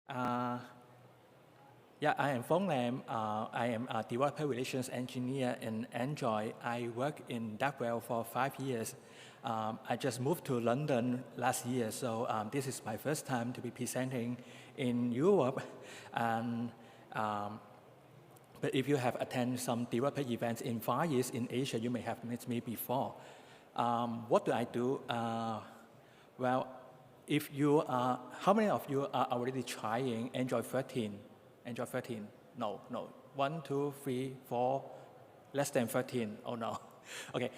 Uh, yeah, I am Fung Lam. I am a developer relations engineer in Android. I work in DevWell for 5 years. I just moved to London last year, so this is my first time to be presenting in Europe. And, but if you have attended some developer events in Far East in Asia, you may have met me before. What do I do? Well, if you are, how many of you are already trying Android 13? Android 13? No, no. 1, 2, 3, 4, less than 13. Oh no. Okay.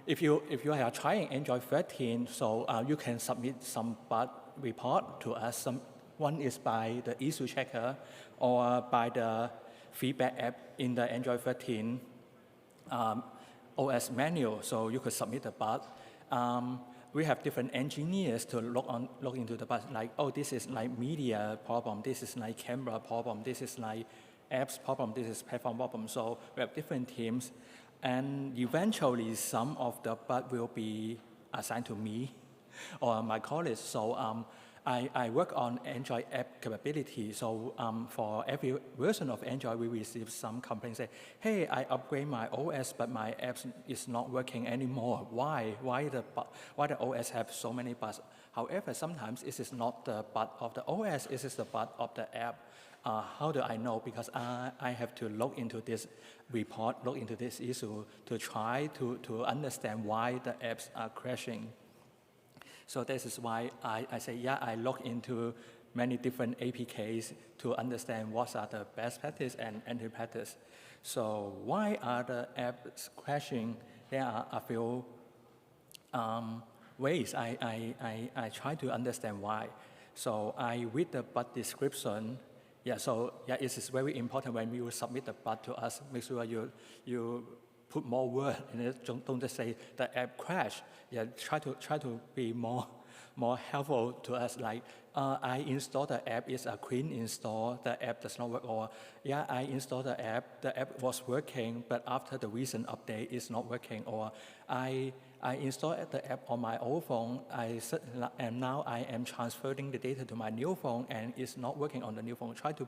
If you are trying Android 13, so you can submit some bug report to us. One is by the issue checker or by the feedback app in the Android 13 OS manual. So you could submit the bug. We have different engineers to look into the bug, like, oh, this is like media problem, this is like camera problem, this is like apps problem, this is platform problem. So we have different teams, and eventually some of the bug will be assigned to me or my colleagues. So I work on Android app capability. So for every version of Android, we receive some complaints say, hey, I upgrade my OS, but my apps is not working anymore. Why? Why the OS have so many bugs? However, sometimes this is not the bug of the OS, it is the bug of the app. How do I know? Because I have to look into this report, look into this issue to try to understand why the apps are crashing. So this is why I say, yeah, I look into many different APKs to understand what are the best practice and anti-practice. So why are the apps crashing? There are a few ways I try to understand why. So I read the bug description. Yeah, so yeah, it is very important when you submit the bug to us, make sure you put more word in it. Don't just say the app crashed. Yeah, try to be more helpful to us. Like I installed the app, it's a clean install. The app does not work. Or yeah, I installed the app was working, but after the recent update, it's not working. Or I installed the app on my old phone, and now I am transferring the data to my new phone, and it's not working on the new phone. Try to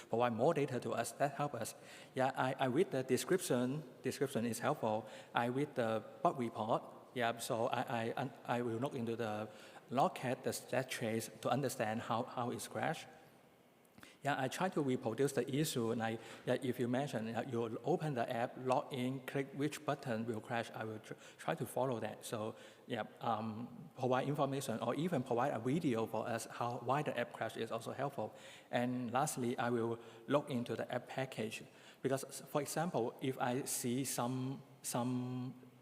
provide more data to us. That helps us. Yeah, I read the description. Description is helpful. I read the bug report. Yeah, so I will look into the logcat, the stat trace to understand how it's crashed. Yeah, I try to reproduce the issue. Like, yeah, if you mention you open the app, log in, click which button will crash, I will try to follow that. So yeah, provide information or even provide a video for us why the app crash is also helpful. And lastly, I will look into the app package. Because, for example, if I see some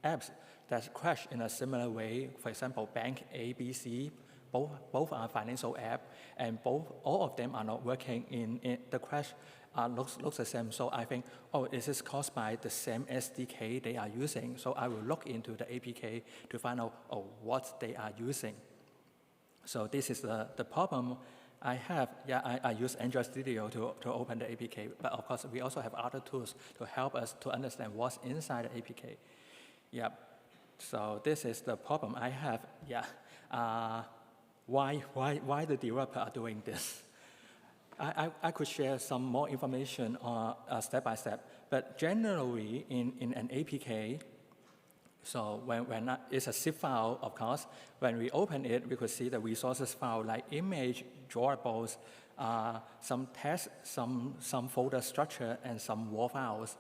apps that crash in a similar way, for example, bank A, B, C, both are financial app, and all of them are not working in the crash looks the same. So I think, oh, is this caused by the same SDK they are using? So I will look into the APK to find out what they are using. So this is the problem I have. Yeah, I use Android Studio to open the APK, but of course we also have other tools to help us to understand what's inside the APK. Yeah, so this is the problem I have. Yeah, why the developer are doing this? I could share some more information step by step, but generally in an APK, so when it's a zip file, of course, when we open it, we could see the resources file like image, drawables, some text, some folder structure, and some raw files.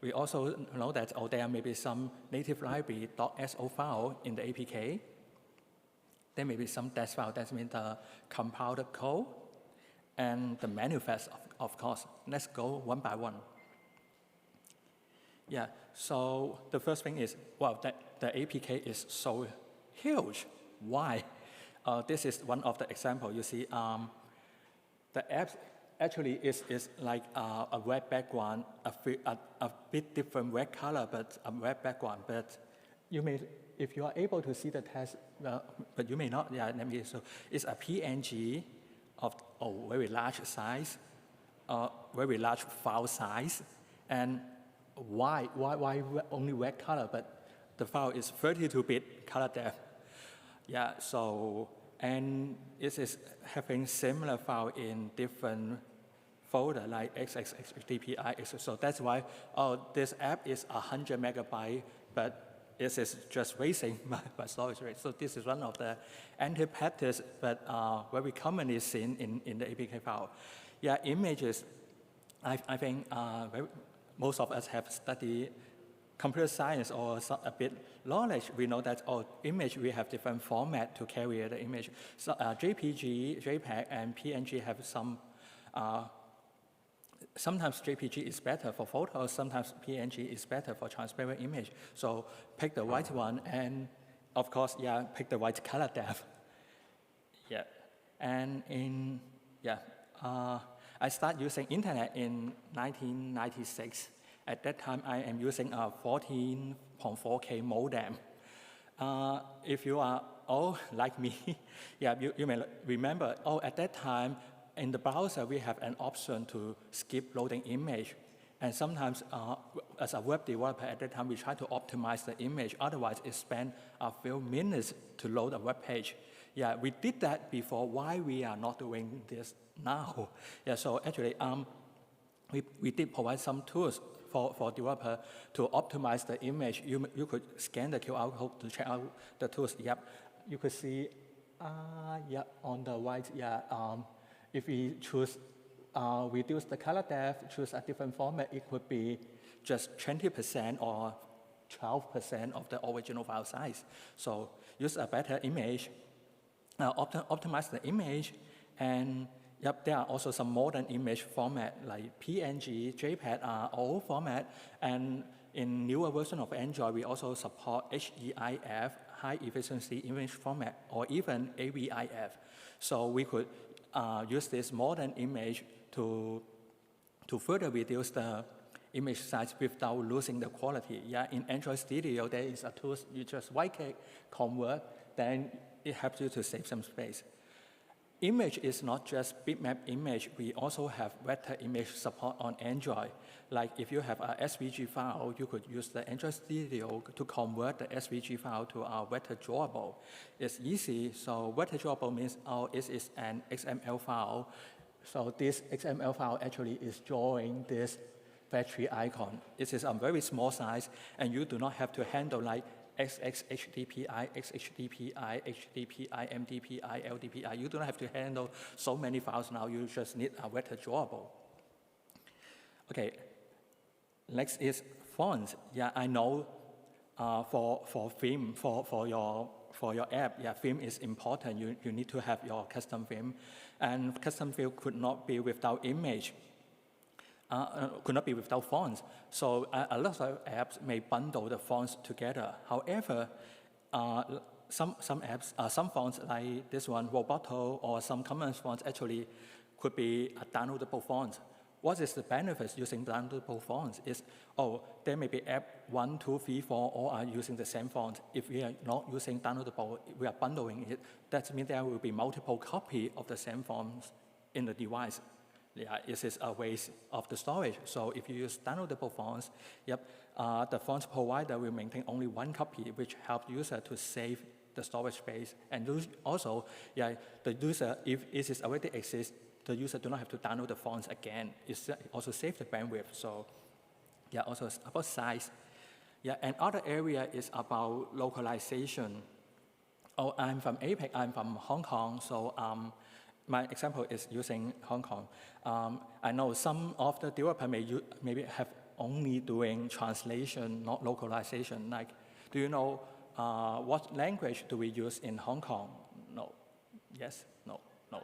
We also know that there may be some native library .so file in the APK. There may be some test file, that means the compiled code, and the manifest, of course. Let's go one by one. Yeah, so the first thing is, well, the APK is so huge. Why? This is one of the examples. You see, the app actually is like a red background, a bit different red color, but a red background. But you may, if you are able to see the text, but you may not. Yeah, let me. So it's a PNG of very large size, very large file size, and why only red color? But the file is 32-bit color depth. Yeah, so and it is having similar file in different folder like XXXDPI. So that's why, this app is 100 megabyte, but it is just wasting my storage rate. So this is one of the anti-practice, but very commonly seen in the APK file. Yeah, images, I think most of us have studied computer science or a bit knowledge. We know that image, we have different format to carry the image. So JPG, JPEG, and PNG have some, sometimes JPG is better for photos, sometimes PNG is better for transparent image. So pick the right one, and of course, yeah, pick the right color depth. Yeah, and I started using internet in 1996. At that time, I am using a 14.4K modem. If you are old like me, yeah, you may remember, at that time, in the browser, we have an option to skip loading image. And sometimes, as a web developer at that time, we try to optimize the image. Otherwise, it spends a few minutes to load a web page. Yeah, we did that before. Why we are not doing this now? Yeah, so actually, we did provide some tools for developer to optimize the image. You could scan the QR code to check out the tools. Yep, you could see, on the right, if we choose reduce the color depth, choose a different format, it could be just 20% or 12% of the original file size. So use a better image, optimize the image, and there are also some modern image format like PNG, JPEG are old format, and in newer version of Android, we also support HEIF, high efficiency image format, or even AVIF. So we could use this modern image to further reduce the image size without losing the quality. Yeah, in Android Studio, there is a tool, you just right-click, convert, then it helps you to save some space. Image is not just bitmap image. We also have vector image support on Android. Like if you have a SVG file, you could use the Android Studio to convert the SVG file to a vector drawable. It's easy. So vector drawable means it is an XML file. So this XML file actually is drawing this battery icon. It is a very small size, and you do not have to handle like XXHDPI, XHDPI, HDPI, MDPI, LDPI. You don't have to handle so many files now. You just need a vector drawable. Okay, next is fonts. Yeah, I know for theme, for your app, theme is important. You need to have your custom theme. And custom theme could not be without image. Could not be without fonts. So a lot of apps may bundle the fonts together. However, some apps, some fonts like this one, Roboto, or some common fonts actually could be a downloadable fonts. What is the benefit using downloadable fonts is, there may be app 1, 2, 3, 4, all are using the same font. If we are not using downloadable, we are bundling it. That means there will be multiple copies of the same fonts in the device. Yeah, it is a waste of the storage. So if you use downloadable fonts, the font provider will maintain only one copy, which helps the user to save the storage space. And also, the user, if it is already exists, the user do not have to download the fonts again. It also saves the bandwidth. So also it's about size. And other area is about localization. I'm from APEC, I'm from Hong Kong, so my example is using Hong Kong. I know some of the developers maybe have only doing translation, not localization. Like, do you know what language do we use in Hong Kong? No. Yes? No. No.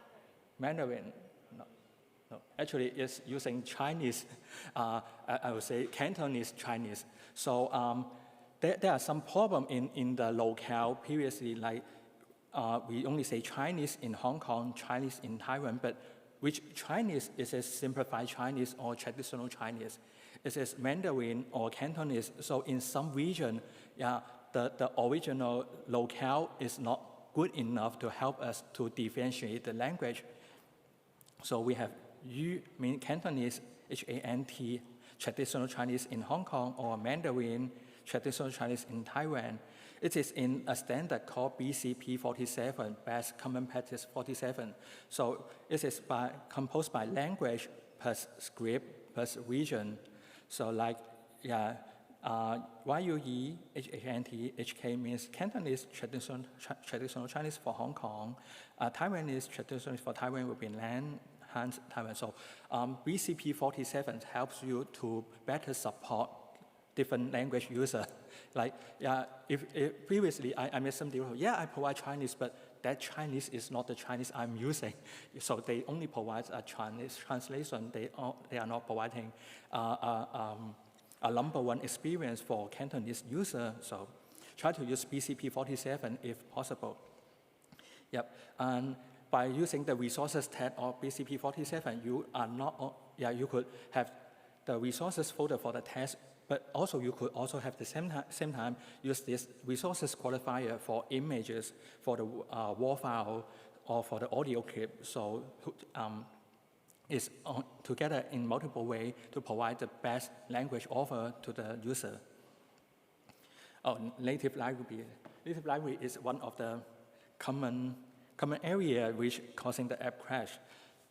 Mandarin? No. Actually, it's using Chinese. I would say Cantonese Chinese. So there are some problem in the locale previously, like we only say Chinese in Hong Kong, Chinese in Taiwan, but which Chinese is it simplified Chinese or traditional Chinese? Is it Mandarin or Cantonese? So in some region, the original locale is not good enough to help us to differentiate the language. So we have mean Cantonese, HANT, traditional Chinese in Hong Kong, or Mandarin, traditional Chinese in Taiwan. It is in a standard called BCP 47, Best Common Practice 47. So it is composed by language plus script plus region. So like, yeah, YUE, HANT, HK means Cantonese traditional Chinese for Hong Kong. Taiwanese traditional for Taiwan will be Lan, Han, Taiwan. So BCP 47 helps you to better support different language users. Like, if previously I met some people, I provide Chinese, but that Chinese is not the Chinese I'm using. So they only provide a Chinese translation. They are not providing a number one experience for Cantonese user. So try to use BCP 47 if possible. Yep, and by using the resources tab of BCP 47, you are not, you could have the resources folder for the test, but also you could also have the same time use this resources qualifier for images, for the WAR file, or for the audio clip. So it's together in multiple ways to provide the best language offer to the user. Native library. Native library is one of the common area which causing the app crash.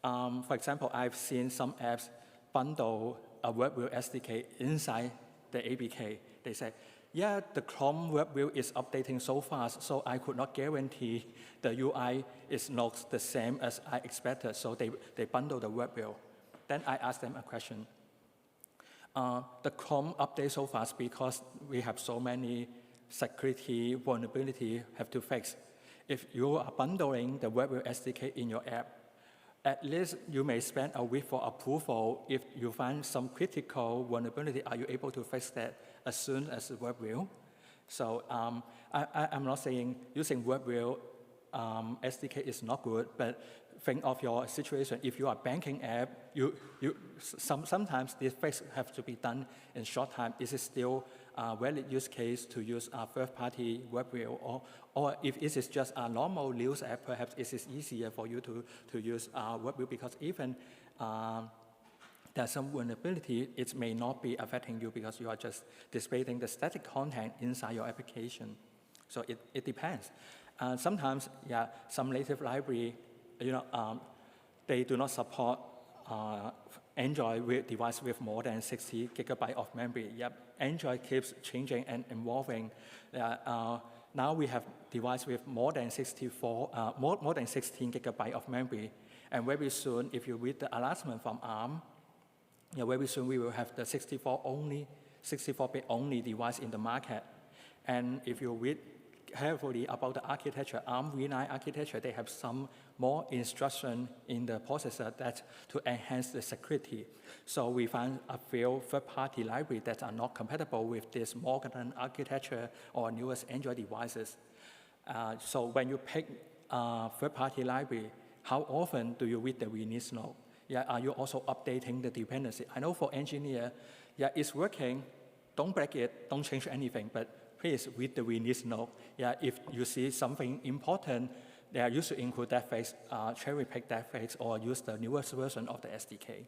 For example, I've seen some apps bundle a WebView SDK inside the APK. They say, the Chrome WebView is updating so fast, so I could not guarantee the UI is not the same as I expected, so they bundle the WebView. Then I asked them a question. The Chrome updates so fast because we have so many security vulnerability have to fix. If you are bundling the WebView SDK in your app, at least you may spend a week for approval. If you find some critical vulnerability, are you able to fix that as soon as WebView? So I'm not saying using WebView SDK is not good, but think of your situation. If you are a banking app, sometimes these fixes have to be done in short time. Is it still a valid use case to use a third-party WebView? Or if it is just a normal news app, perhaps it is easier for you to use WebView, because even there's some vulnerability, it may not be affecting you because you are just displaying the static content inside your application. So it depends. Sometimes, some native library, they do not support Android device with more than 60 gigabytes of memory. Android keeps changing and evolving. Now we have device with more than 16 gigabytes of memory. And very soon, if you read the announcement from ARM, very soon we will have the 64-bit only device in the market. And if you read carefully about the architecture, ARM v9 architecture, they have some more instruction in the processor that to enhance the security. So we find a few third-party libraries that are not compatible with this modern architecture or newest Android devices. So when you pick a third-party library, how often do you read the release note? Are you also updating the dependency? I know for engineer, it's working. Don't break it. Don't change anything. But please read the release note. If you see something important, you should include that fix, cherry pick that fix, or use the newest version of the SDK.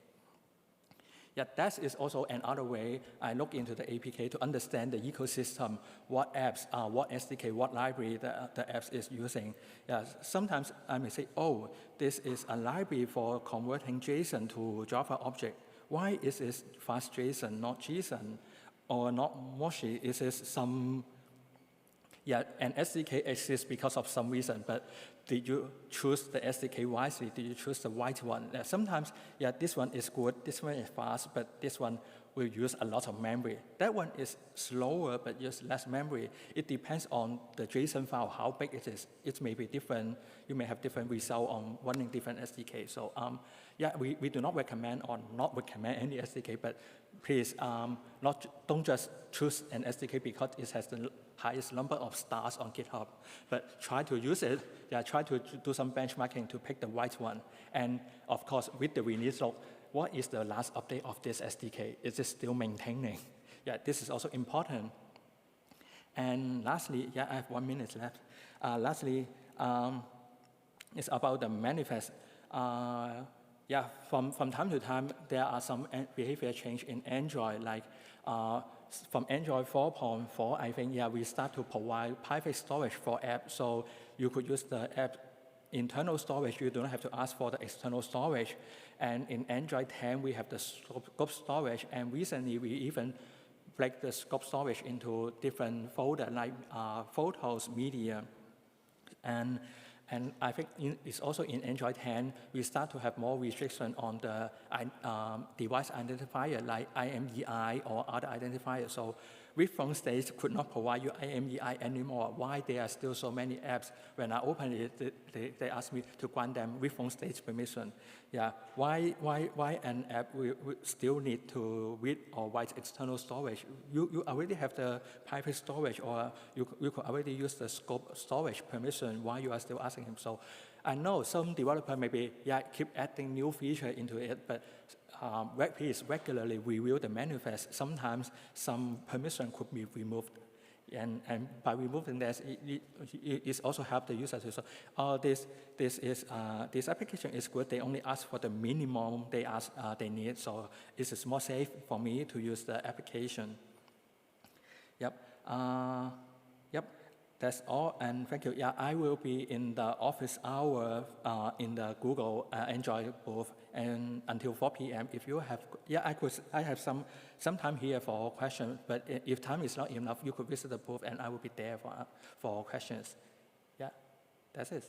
That is also another way I look into the APK to understand the ecosystem, what apps, what SDK, what library the apps is using. Sometimes I may say, this is a library for converting JSON to Java object. Why is it fast JSON, not JSON, or not Moshi? Is it some, an SDK exists because of some reason, but did you choose the SDK wisely? Did you choose the right one? Sometimes, this one is good, this one is fast, but this one will use a lot of memory. That one is slower, but use less memory. It depends on the JSON file, how big it is. It may be different. You may have different results on running different SDK. So we do not recommend or not recommend any SDK, but please don't just choose an SDK because it has the highest number of stars on GitHub, but try to use it. Try to do some benchmarking to pick the right one. And of course, with the release log, what is the last update of this SDK? Is it still maintaining? This is also important. And lastly, I have 1 minute left. Lastly, it's about the manifest. From time to time, there are some behavior change in Android, like from Android 4.4, I think, yeah, we start to provide private storage for apps. So you could use the app internal storage. You don't have to ask for the external storage. And in Android 10, we have the scope storage. And recently, we even break the scope storage into different folders like photos, media. And I think it's also in Android 10, we start to have more restriction on the device identifier like IMEI or other identifiers. So with phone stage could not provide you IMEI anymore. Why there are still so many apps? When I open it, they ask me to grant them with phone stage permission. Yeah, why an app will still need to read or write external storage? You already have the private storage, or you could already use the scope storage permission. Why you are still asking him? So I know some developer maybe keep adding new feature into it, but WebPs regularly review the manifest. Sometimes some permission could be removed. And by removing that, it also helps the user to say, oh, this application is good. They only ask for the minimum they need, so it's more safe for me to use the application. Yep. That's all, and thank you. Yeah, I will be in the office hour in the Google Android booth, and until 4 p.m. If you have, I have some time here for questions, but if time is not enough, you could visit the booth, and I will be there for questions. Yeah, that's it.